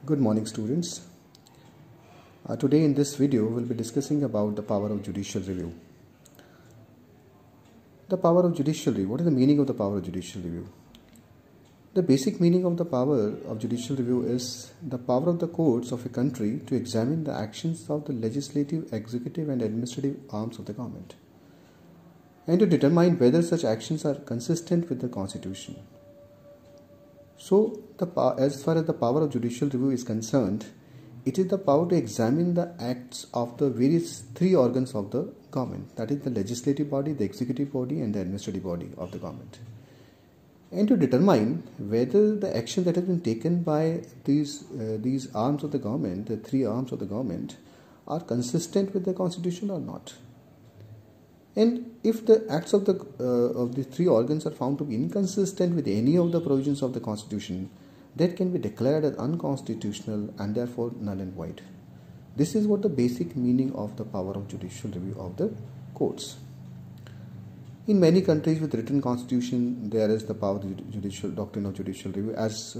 Good morning, students. Today in this video we'll be discussing about the power of judicial review. The power of judicial review. What is the meaning of the power of judicial review? The basic meaning of the power of judicial review is the power of the courts of a country to examine the actions of the legislative, executive and administrative arms of the government and to determine whether such actions are consistent with the constitution. So, as far as the power of judicial review is concerned, it is the power to examine the acts of the various three organs of the government, that is the legislative body, the executive body and the administrative body of the government, and to determine whether the action that has been taken by these arms of the government, the three arms of the government, are consistent with the constitution or not. And if the acts of the three organs are found to be inconsistent with any of the provisions of the constitution, that can be declared as unconstitutional and therefore null and void. This is what the basic meaning of the power of judicial review of the courts. In many countries with written constitution, there is the power of the judicial doctrine of judicial review. As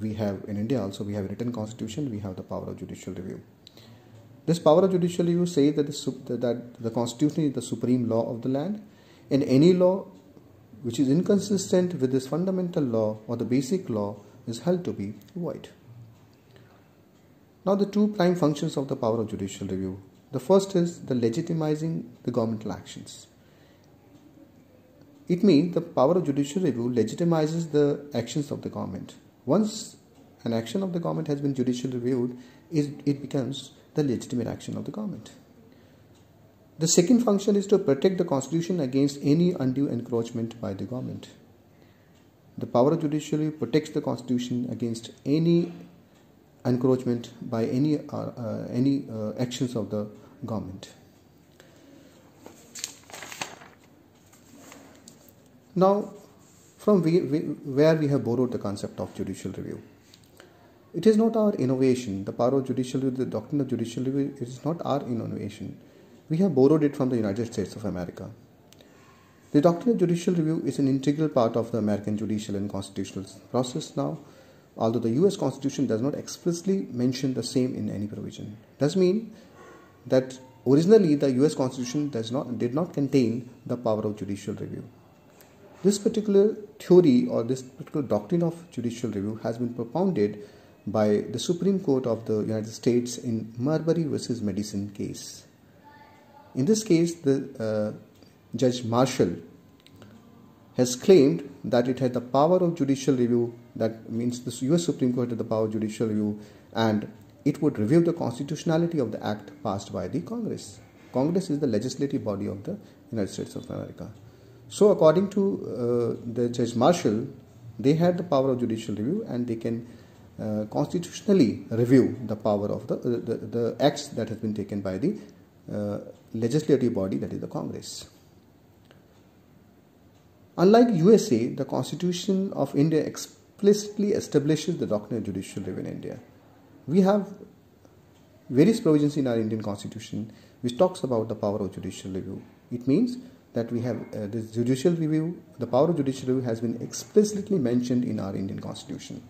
we have in India also, we have written constitution, we have the power of judicial review. This power of judicial review says that the constitution is the supreme law of the land, and any law which is inconsistent with this fundamental law or the basic law is held to be void. Now the two prime functions of the power of judicial review. The first is the legitimizing the governmental actions. It means the power of judicial review legitimizes the actions of the government. Once an action of the government has been judicially reviewed, it becomes the legitimate action of the government. The second function is to protect the constitution against any undue encroachment by the government. The power of judicial review protects the constitution against any encroachment by any actions of the government. Now, from where we have borrowed the concept of judicial review. It is not our innovation. The power of judicial review, the doctrine of judicial review, it is not our innovation. We have borrowed it from the United States of America. The doctrine of judicial review is an integral part of the American judicial and constitutional process now, although the US Constitution does not explicitly mention the same in any provision. It does mean that originally the US Constitution did not contain the power of judicial review. This particular theory or this particular doctrine of judicial review has been propounded by the Supreme Court of the United States in Marbury versus Madison case. In this case, the Judge Marshall has claimed that it had the power of judicial review. That means the US Supreme Court had the power of judicial review, and it would review the constitutionality of the act passed by the Congress. Congress is the legislative body of the United States of America. So according to the Judge Marshall, they had the power of judicial review, and they can constitutionally review the power of the acts that has been taken by the legislative body, that is the Congress. Unlike USA, the Constitution of India explicitly establishes the doctrine of judicial review in India. We have various provisions in our Indian Constitution which talks about the power of judicial review. It means that we have this judicial review, the power of judicial review has been explicitly mentioned in our Indian Constitution.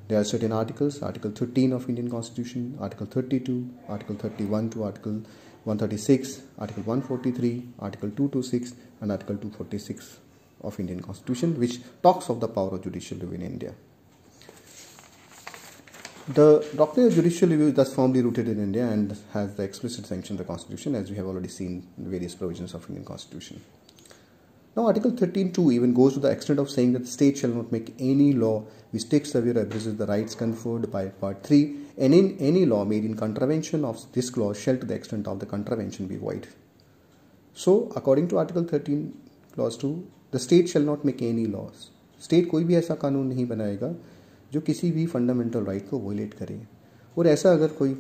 There are certain articles, Article 13 of Indian Constitution, Article 32, Article 31 to Article 136, Article 143, Article 226 and Article 246 of Indian Constitution, which talks of the power of judicial review in India. The doctrine of judicial review is thus firmly rooted in India and has the explicit sanction of the Constitution, as we have already seen in various provisions of Indian Constitution. Now, Article 13.2 even goes to the extent of saying that the state shall not make any law which takes away or abuses the rights conferred by Part 3, and in any law made in contravention of this clause shall to the extent of the contravention be void. So, according to Article 13, Clause 2, the state shall not make any laws. State कोई भी ऐसा कानून नहीं बनाएगा जो किसी भी fundamental right को वोलेट करे, और ऐसा अगर कोई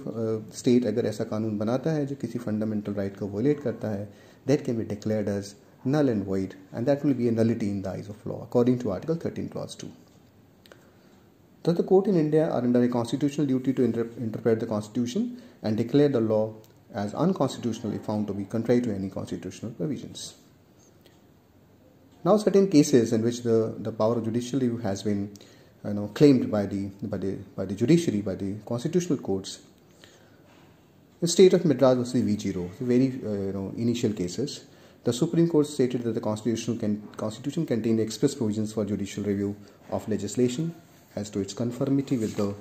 स्टेट अगर ऐसा कानून बनाता है जो किसी फंडामेंटल राइट को वोलेट करता है, that can be declared as null and void, and that will be a nullity in the eyes of law, according to Article 13, Clause 2. Thus, the court in India are under a constitutional duty to interpret the Constitution and declare the law as unconstitutional if found to be contrary to any constitutional provisions. Now, certain cases in which the power of judicial review has been claimed by the judiciary, by the constitutional courts. The state of Madras versus V0, very initial cases. The Supreme Court stated that the Constitution contained express provisions for judicial review of legislation as to its conformity with the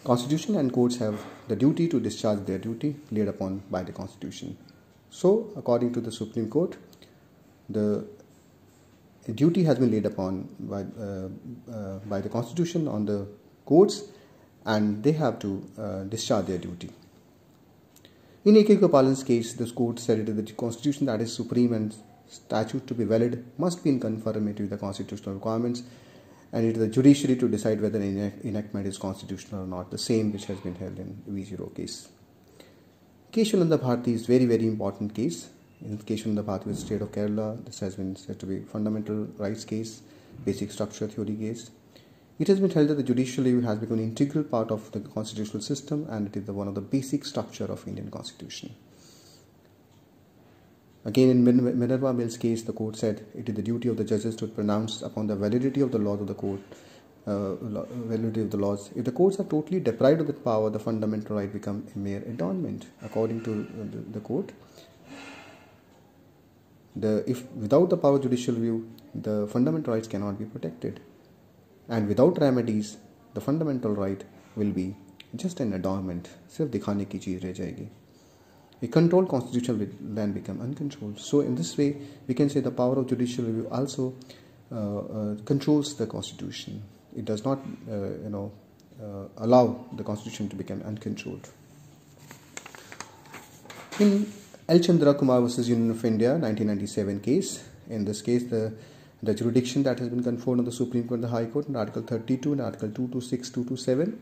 Constitution, and courts have the duty to discharge their duty laid upon by the Constitution. So, according to the Supreme Court, the duty has been laid upon by the Constitution on the courts, and they have to discharge their duty. In A.K. Gopalan's case, the court said that the Constitution that is supreme and statute to be valid must be in conformity with the constitutional requirements, and it is the judiciary to decide whether an enactment is constitutional or not, the same which has been held in V0 case. Keshavananda Bharati is very, very important case. In Keshavananda Bharati with the state of Kerala, this has been said to be fundamental rights case, basic structure theory case. It has been held that the judicial review has become an integral part of the constitutional system, and it is one of the basic structure of Indian Constitution. Again, in Minerva Mills case, the court said it is the duty of the judges to pronounce upon the validity of the laws of the court, validity of the laws. If the courts are totally deprived of that power, the fundamental right becomes a mere adornment. According to the court, if without the power of judicial review, the fundamental rights cannot be protected. And without remedies, the fundamental right will be just an adornment. सिर्फ दिखाने की चीज रह जाएगी. A controlled constitution will then become uncontrolled. So in this way, we can say the power of judicial review also controls the constitution. It does not, allow the constitution to become uncontrolled. In L. Chandra Kumar versus Union of India, 1997 case. In this case, the jurisdiction that has been conferred on the Supreme Court and the High Court in Article 32 and Article 226, 227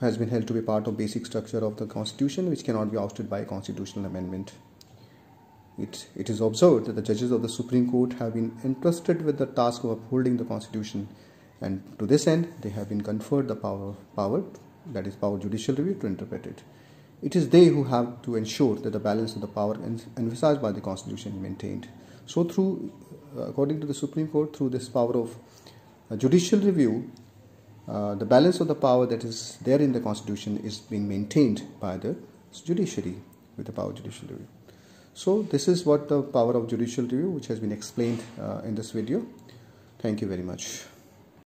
has been held to be part of basic structure of the Constitution, which cannot be ousted by a constitutional amendment. It is observed that the judges of the Supreme Court have been entrusted with the task of upholding the Constitution, and to this end they have been conferred the power, that is power judicial review, to interpret it. It is they who have to ensure that the balance of the power envisaged by the Constitution is maintained. So according to the Supreme Court, through this power of judicial review, the balance of the power that is there in the Constitution is being maintained by the judiciary with the power of judicial review. So this is what the power of judicial review, which has been explained in this video. Thank you very much.